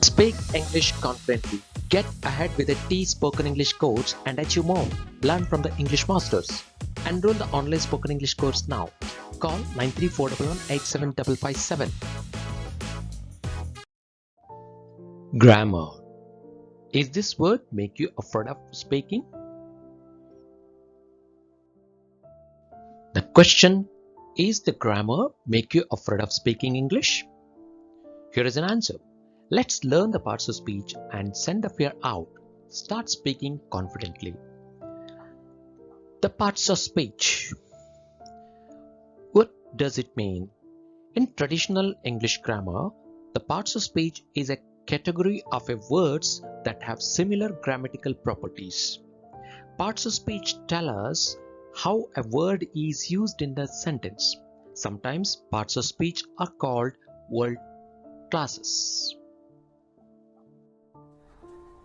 Speak English confidently. Get ahead with a T Spoken English course and achieve more. Learn from the English masters. Enroll the online spoken English course now. Call 9341187557. Grammar. Is this word make you afraid of speaking? The question is, the grammar make you afraid of speaking English? Here is an answer. Let's learn the parts of speech and send the fear out. Start speaking confidently. The parts of speech. What does it mean? In traditional English grammar, the parts of speech is a category of words that have similar grammatical properties. Parts of speech tell us how a word is used in the sentence. Sometimes parts of speech are called word classes.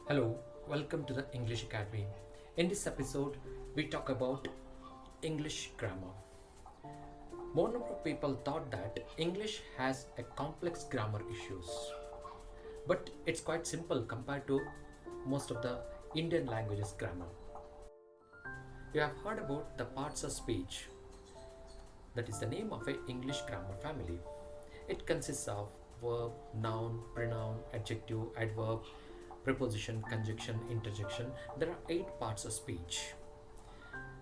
Hello, welcome to the English Academy. In this episode, we talk about English grammar. More number of people thought that English has a complex grammar issues, but it's quite simple compared to most of the Indian languages grammar. You have heard about the parts of speech. That is the name of an English grammar family. It consists of verb, noun, pronoun, adjective, adverb, preposition, conjunction, interjection. There are 8 parts of speech.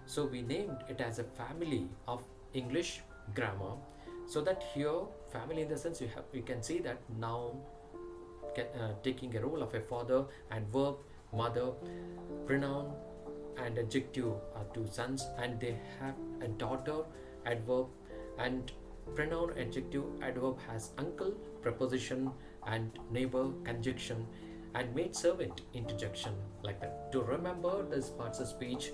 So we named it as a family of English grammar, so that here family in the sense you can see that noun taking a role of a father, and verb mother, pronoun and adjective are 2 sons and they have a daughter, adverb, and pronoun adjective adverb has uncle, preposition and neighbor, conjunction, and maid servant, interjection, like that. To remember these parts of speech,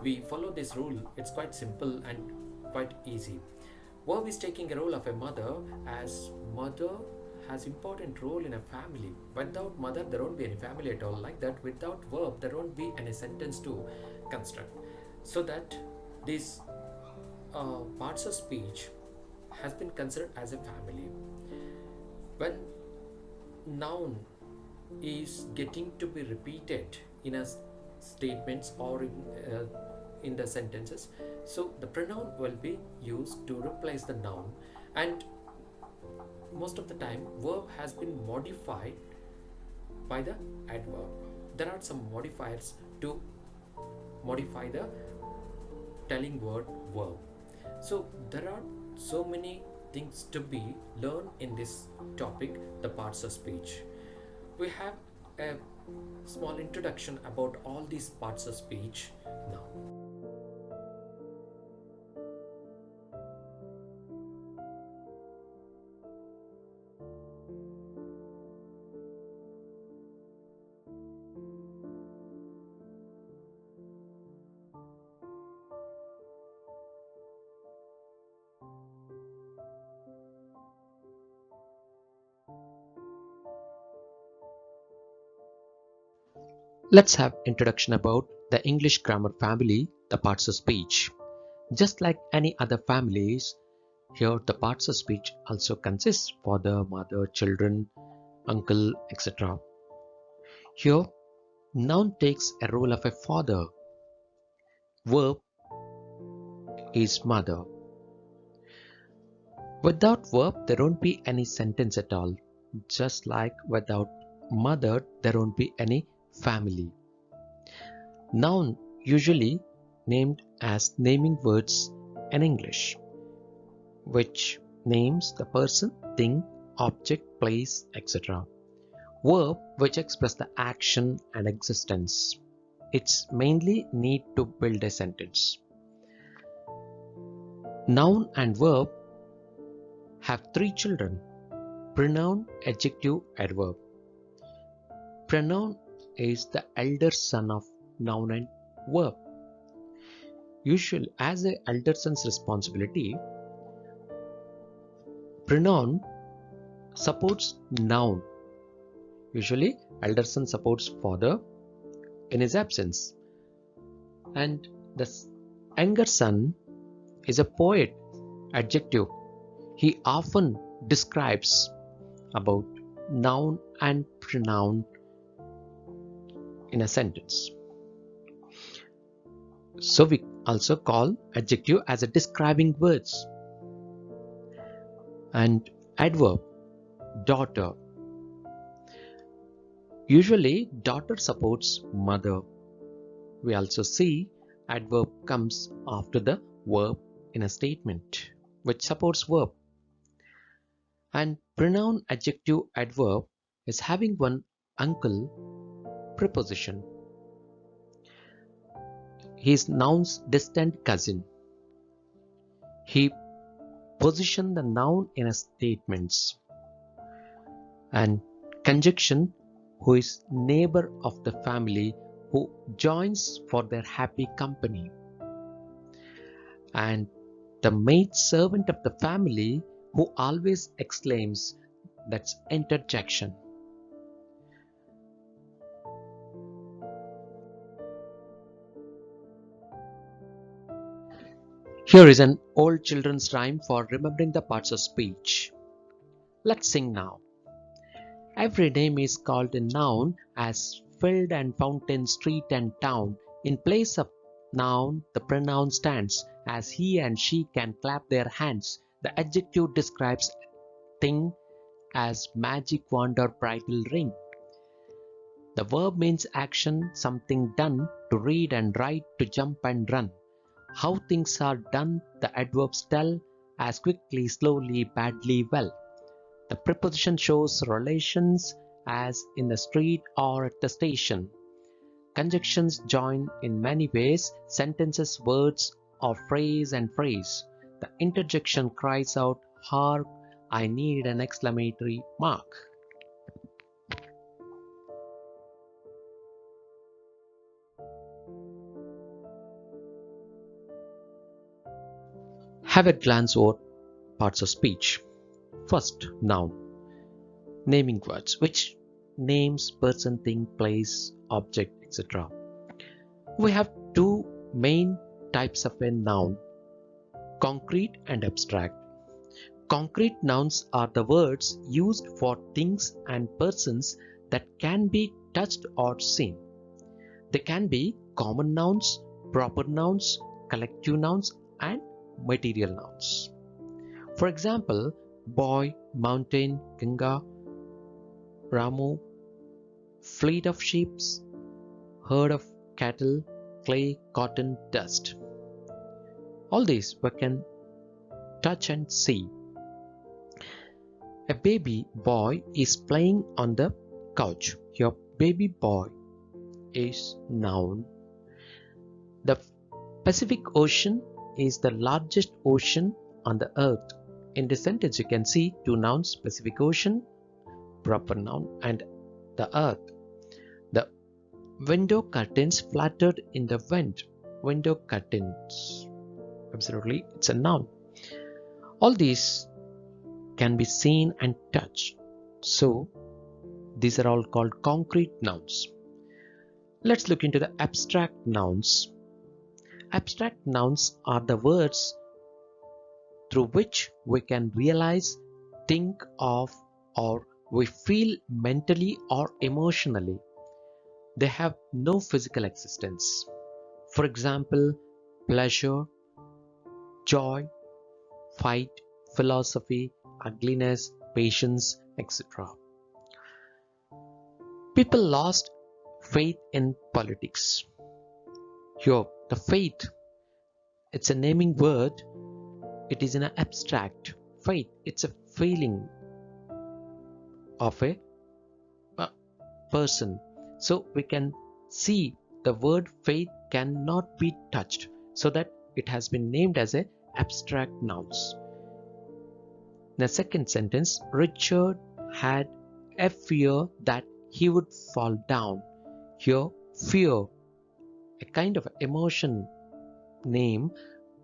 we follow this rule. It's quite simple and quite easy. Verb is taking a role of a mother, as mother has important role in a family. Without mother there won't be any family at all. Like that, without verb there won't be any sentence to construct. So that these parts of speech has been considered as a family. When noun is getting to be repeated in a statements or in the sentences, so the pronoun will be used to replace the noun, and most of the time verb has been modified by the adverb. There are some modifiers to modify the telling word verb. So there are so many things to be learned in this topic, the parts of speech. We have a small introduction about all these parts of speech now. Let's have introduction about the English grammar family, the parts of speech. Just like any other families, here the parts of speech also consist father, mother, children, uncle, etc. Here, noun takes a role of a father. Verb is mother. Without verb, there won't be any sentence at all. Just like without mother, there won't be any family. Noun usually named as naming words in English, which names the person, thing, object, place, etc. Verb, which express the action and existence. It's mainly need to build a sentence. Noun and verb have 3 children: pronoun, adjective, adverb. Pronoun is the elder son of noun and verb. Usually, as the elder son's responsibility, pronoun supports noun. Usually, elder son supports father in his absence, and the younger son is a poet, adjective. He often describes about noun and pronoun in a sentence. So we also call adjective as a describing words. And adverb, daughter. Usually daughter supports mother. We also see adverb comes after the verb in a statement which supports verb. And pronoun, adjective, adverb is having one uncle preposition. He is noun's distant cousin. He position the noun in a statements. And conjunction, who is neighbor of the family who joins for their happy company. And the maid servant of the family who always exclaims, that's interjection. Here is an old children's rhyme for remembering the parts of speech. Let's sing now. Every name is called a noun, as field and fountain, street and town. In place of noun, the pronoun stands, as he and she can clap their hands. The adjective describes thing, as magic wand or bridal ring. The verb means action, something done, to read and write, to jump and run. How things are done, the adverbs tell, as quickly, slowly, badly, well. The preposition shows relations, as in the street or at the station. Conjunctions join in many ways, sentences, words, or phrase and phrase. The interjection cries out, hark, I need an exclamatory mark. Have a glance over parts of speech. First, noun. Naming words, which names person, thing, place, object, etc. We have two main types of a noun, concrete and abstract. Concrete nouns are the words used for things and persons that can be touched or seen. They can be common nouns, proper nouns, collective nouns, and material nouns. For example, boy, mountain, Ganga, Ramu, fleet of sheep, herd of cattle, clay, cotton, dust. All these we can touch and see. A baby boy is playing on the couch. Your baby boy is noun. The Pacific Ocean is the largest ocean on the earth. In this sentence you can see two nouns, Pacific Ocean, proper noun, and the earth. The window curtains fluttered in the wind. Window curtains, absolutely, it's a noun. All these can be seen and touched. So these are all called concrete nouns. Let's look into the abstract nouns. Abstract nouns are the words through which we can realize, think of, or we feel mentally or emotionally. They have no physical existence. For example, pleasure, joy, fight, philosophy, ugliness, patience, etc. People lost faith in politics. Here, the faith, it's a naming word. It is an abstract. Faith, it's a feeling of a person. So we can see the word faith cannot be touched, so that it has been named as a abstract nouns. In the second sentence, Richard had a fear that he would fall down. Here, fear, a kind of emotion name,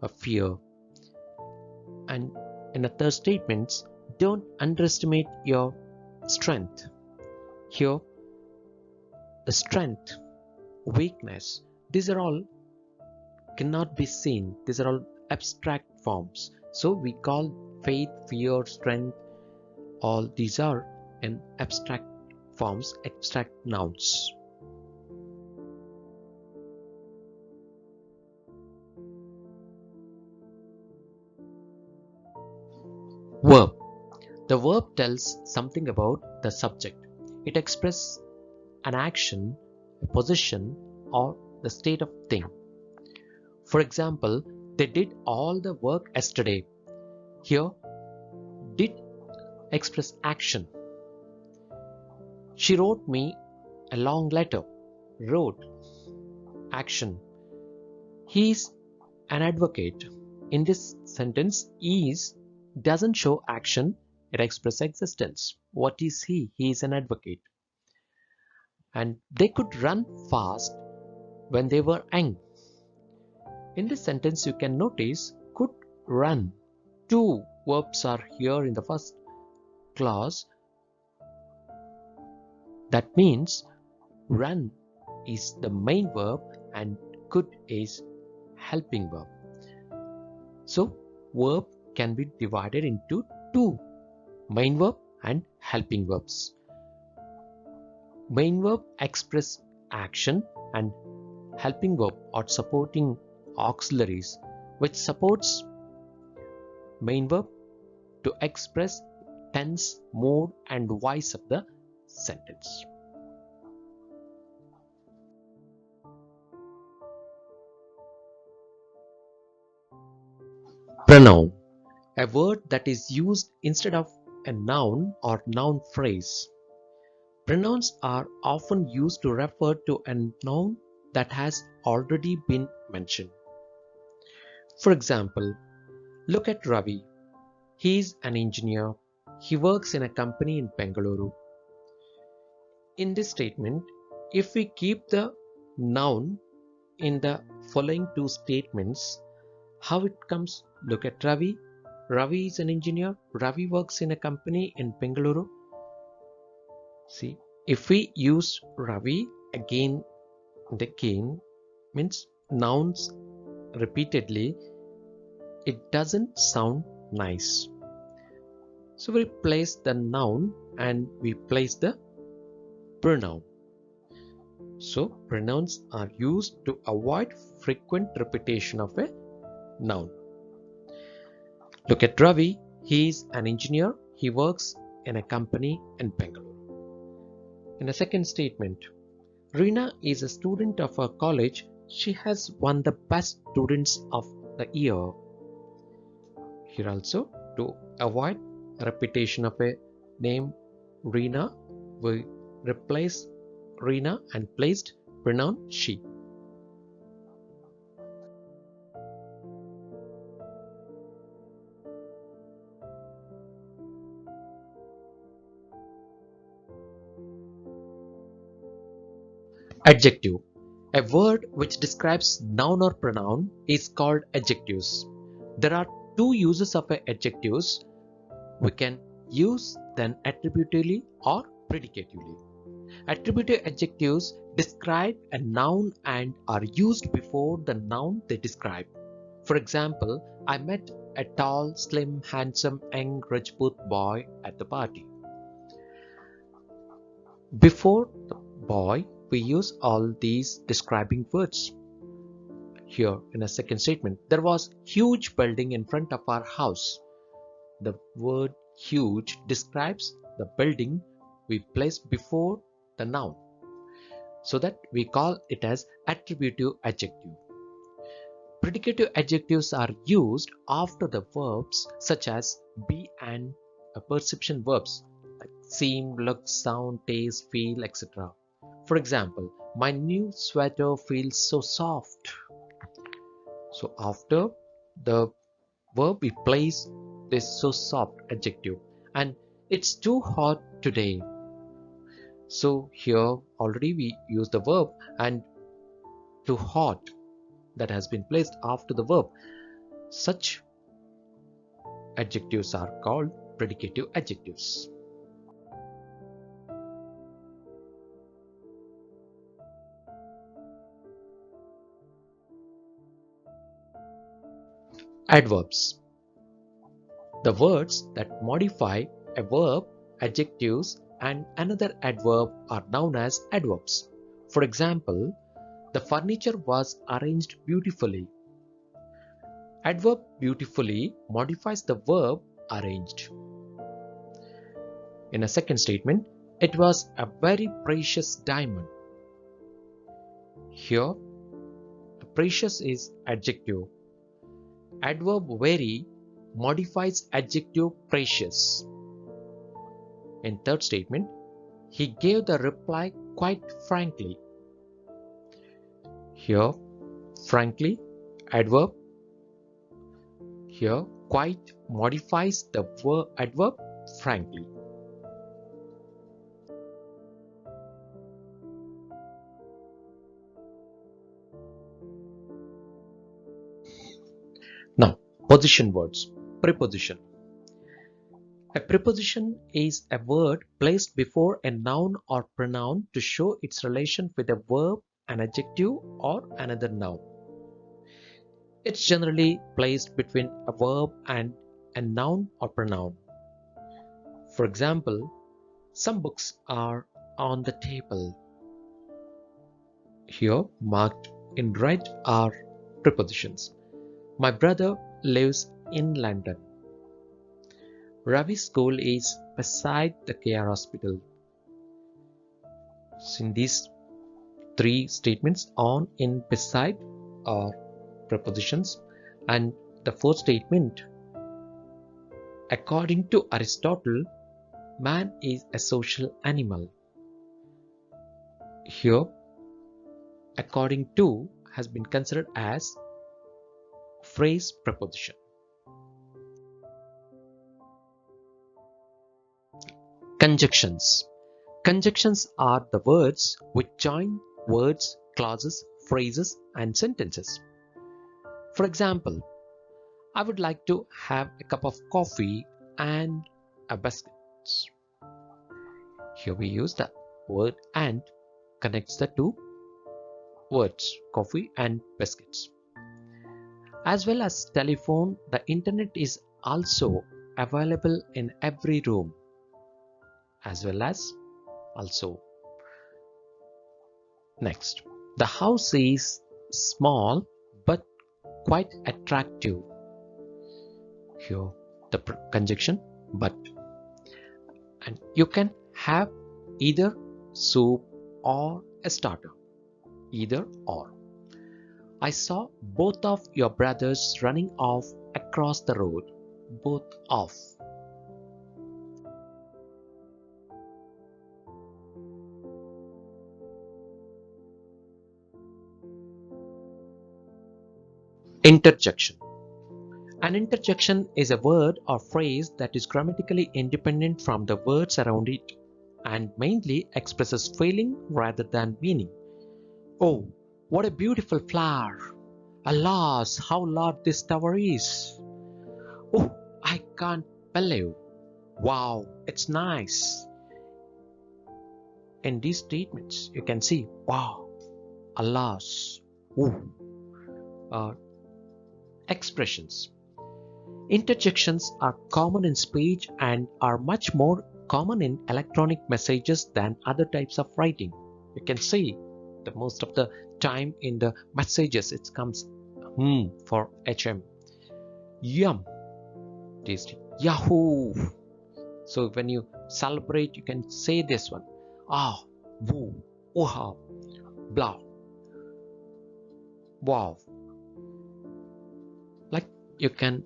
a fear. And in the third statement, don't underestimate your strength. Here, the strength, weakness, these are all cannot be seen. These are all abstract forms. So we call faith, fear, strength, all these are in abstract forms, abstract nouns. Verb. The verb tells something about the subject. It expresses an action, a position, or the state of thing. For example, they did all the work yesterday. Here, did express action. She wrote me a long letter. Wrote, action. He is an advocate. In this sentence, is doesn't show action, it expresses existence. What is he? He is an advocate. And they could run fast when they were young. In this sentence, you can notice could run. Two verbs are here in the first clause. That means run is the main verb and could is helping verb. So verb can be divided into two, main verb and helping verbs. Main verb express action and helping verb or supporting auxiliaries which supports main verb to express tense, mode and voice of the sentence. Pronoun. A word that is used instead of a noun or noun phrase. Pronouns are often used to refer to a noun that has already been mentioned. For example, look at Ravi. He is an engineer. He works in a company in Bengaluru. In this statement, if we keep the noun in the following two statements, how it comes? Look at Ravi. Ravi is an engineer. Ravi works in a company in Bengaluru. See, if we use Ravi again and again, means nouns repeatedly, it doesn't sound nice. So we place the noun and we place the pronoun. So pronouns are used to avoid frequent repetition of a noun. Look at Ravi. He is an engineer. He works in a company in Bengaluru. In a second statement, Reena is a student of her college. She has won the best students of the year. Here also, to avoid repetition of a name Reena, we replace Reena and placed pronoun she. Adjective. A word which describes noun or pronoun is called adjectives. There are two uses of adjectives. We can use them attributively or predicatively. Attributive adjectives describe a noun and are used before the noun they describe. For example, I met a tall, slim, handsome, young Rajput boy at the party. Before the boy, we use all these describing words. Here in a second statement, there was huge building in front of our house. The word huge describes the building we place before the noun, so that we call it as attributive adjective. Predicative adjectives are used after the verbs such as be and perception verbs like seem, look, sound, taste, feel, etc. For example, my new sweater feels so soft. So after the verb we place this so soft adjective, and it's too hot today. So here already we use the verb and too hot that has been placed after the verb. Such adjectives are called predicative adjectives. Adverbs. The words that modify a verb, adjectives and another adverb are known as adverbs. For example, the furniture was arranged beautifully. Adverb beautifully modifies the verb arranged. In a second statement, it was a very precious diamond. Here, the precious is adjective. Adverb very modifies adjective precious. In third statement, he gave the reply quite frankly. Here, frankly, adverb. Here, quite modifies the adverb frankly. Now, position words. Preposition. A preposition is a word placed before a noun or pronoun to show its relation with a verb, an adjective, or another noun. It's generally placed between a verb and a noun or pronoun. For example, some books are on the table. Here, marked in red are prepositions. My brother lives in London. Ravi's school is beside the KR hospital. So in these three statements, on, in, beside are prepositions, and the fourth statement, according to Aristotle, man is a social animal. Here, according to has been considered as phrase preposition. Conjunctions. Conjunctions are the words which join words, clauses, phrases, and sentences. For example, I would like to have a cup of coffee and a biscuit. Here we use the word and connects the two words, coffee and biscuits. As well as telephone, the internet is also available in every room. As well as also. Next, the house is small but quite attractive. Here the conjunction but, and you can have either soup or a starter, either or. I saw both of your brothers running off across the road. Both off. Interjection. An interjection is a word or phrase that is grammatically independent from the words around it and mainly expresses feeling rather than meaning. Oh, what a beautiful flower! Alas, how large this tower is! Oh, I can't believe! Wow, it's nice! In these statements, you can see wow, alas, ooh. Expressions. Interjections are common in speech and are much more common in electronic messages than other types of writing. You can see the most of the time in the messages it comes for HM, yum, tasty, yahoo. So when you celebrate, you can say this one, ah, woo, ooha, blah, wow. Like you can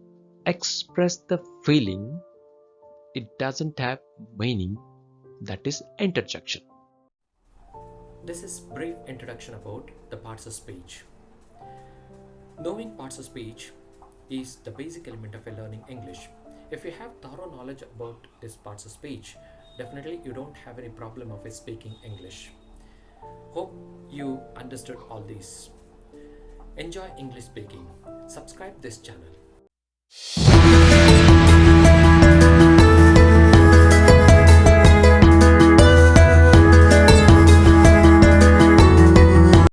express the feeling, it doesn't have meaning, that is interjection. This is brief introduction about the parts of speech. Knowing parts of speech is the basic element of learning English. If you have thorough knowledge about these parts of speech, definitely you don't have any problem of speaking English. Hope you understood all these. Enjoy English speaking. Subscribe this channel.